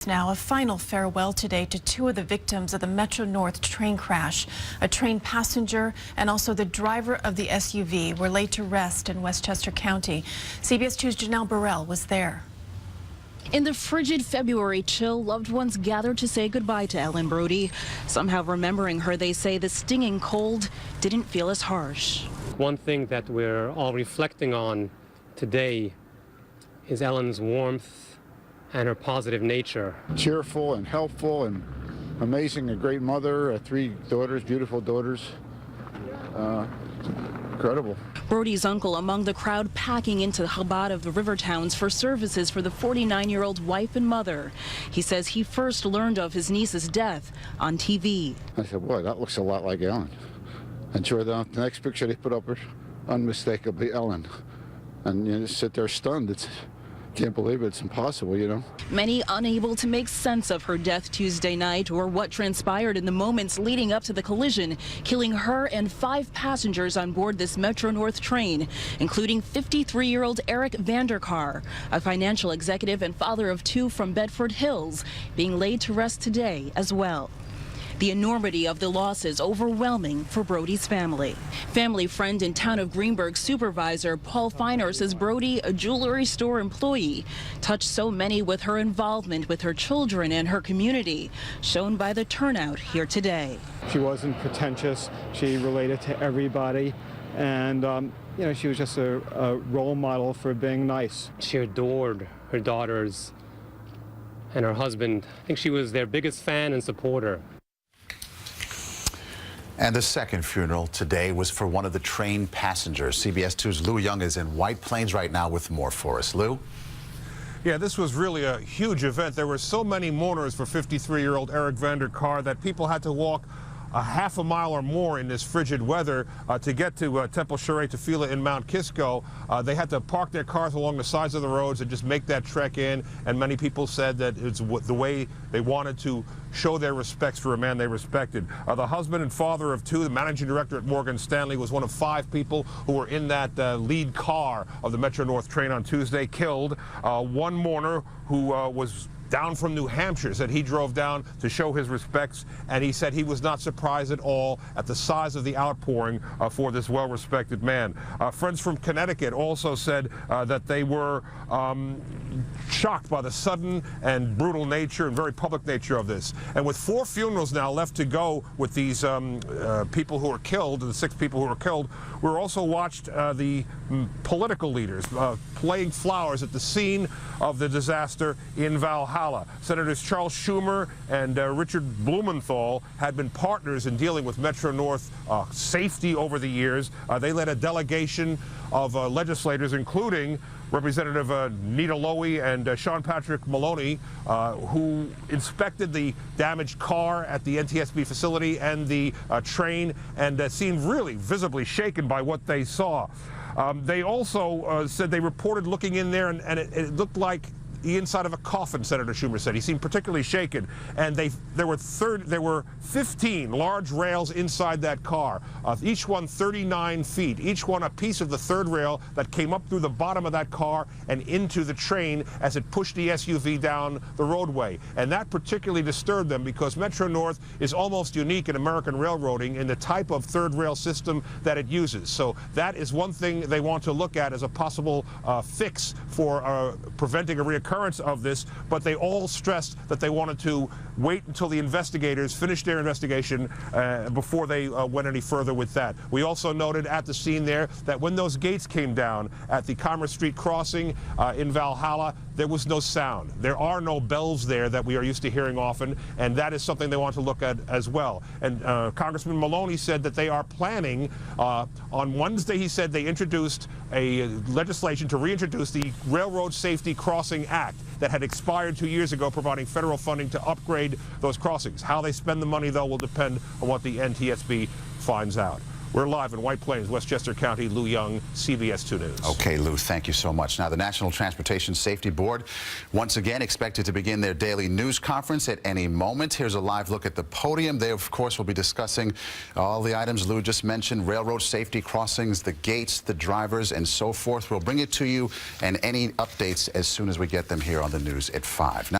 Now, a final farewell today to two of the victims of the Metro North train crash. A train passenger and also the driver of the SUV were laid to rest in Westchester County. CBS 2's Janelle Burrell was there. In the frigid February chill, loved ones gathered to say goodbye to Ellen Brody. Somehow remembering her, they say the stinging cold didn't feel as harsh. One thing that we're all reflecting on today is Ellen's warmth and her positive nature. Cheerful and helpful and amazing, a great mother, three daughters, beautiful daughters. Incredible. Brody's uncle among the crowd packing into Chabad of the river towns for services for the 49-year-old wife and mother. He says he first learned of his niece's death on TV. I said, boy, that looks a lot like Ellen. And sure enough, the next picture they put up was unmistakably Ellen. And you just sit there stunned. Can't believe it. It's impossible, you know. Many unable to make sense of her death Tuesday night or what transpired in the moments leading up to the collision, killing her and 5 passengers on board this Metro North train, including 53-year-old Eric Vanderkar, a financial executive and father of 2 from Bedford Hills, being laid to rest today as well. The enormity of the loss is overwhelming for Brody's family. Family friend and town of Greenberg supervisor Paul Feiner says Brody, a jewelry store employee, touched so many with her involvement with her children and her community, shown by the turnout here today. She wasn't pretentious. She related to everybody. And, you know, she was just a role model for being nice. She adored her daughters and her husband. I think she was their biggest fan and supporter. And the second funeral today was for one of the train passengers. CBS 2's Lou Young is in White Plains right now with more for us. Lou? Yeah, this was really a huge event. There were so many mourners for 53-year-old Eric Vanderkar that people had to walk a half a mile or more in this frigid weather to get to Temple Shirei Tefillah in Mount Kisco. They had to park their cars along the sides of the roads and just make that trek in. And many people said that it's the way they wanted to show their respects for a man they respected. The husband and father of 2, the managing director at Morgan Stanley, was one of 5 people who were in that lead car of the Metro North train on Tuesday, killed. One mourner who was down from New Hampshire said he drove down to show his respects, and he said he was not surprised at all at the size of the outpouring for this well-respected man. Friends from Connecticut also said that they were shocked by the sudden and brutal nature and very public nature of this. And with 4 funerals now left to go with these people who were killed, the 6 people who were killed, we also watched the political leaders laying flowers at the scene of the disaster in Valhalla. Senators Charles Schumer and Richard Blumenthal had been partners in dealing with Metro North safety over the years. They led a delegation of legislators, including Representative Nita Lowey and Sean Patrick Maloney, who inspected the damaged car at the NTSB facility and the train, and seemed really visibly shaken by what they saw. They also said they reported looking in there, and it looked like the inside of a coffin, Senator Schumer said. He seemed particularly shaken. And there were 15 large rails inside that car, each one 39 feet, each one a piece of the 3rd rail that came up through the bottom of that car and into the train as it pushed the SUV down the roadway. And that particularly disturbed them because Metro North is almost unique in American railroading in the type of 3rd rail system that it uses. So that is one thing they want to look at as a possible fix for preventing a reoccurrence of this, but they all stressed that they wanted to wait until the investigators finished their investigation before they went any further with that. We also noted at the scene there that when those gates came down at the Commerce Street crossing in Valhalla, there was no sound. There are no bells there that we are used to hearing often, and that is something they want to look at as well. And Congressman Maloney said that they are planning, on Wednesday he said they introduced a legislation to reintroduce the Railroad Safety Crossing Act that had expired 2 years ago, providing federal funding to upgrade those crossings. How they spend the money, though, will depend on what the NTSB finds out. We're live in White Plains, Westchester County. Lou Young, CBS 2 News. Okay, Lou, thank you so much. Now, the National Transportation Safety Board, once again, expected to begin their daily news conference at any moment. Here's a live look at the podium. They, of course, will be discussing all the items Lou just mentioned, railroad safety crossings, the gates, the drivers, and so forth. We'll bring it to you and any updates as soon as we get them here on the news at 5. Now,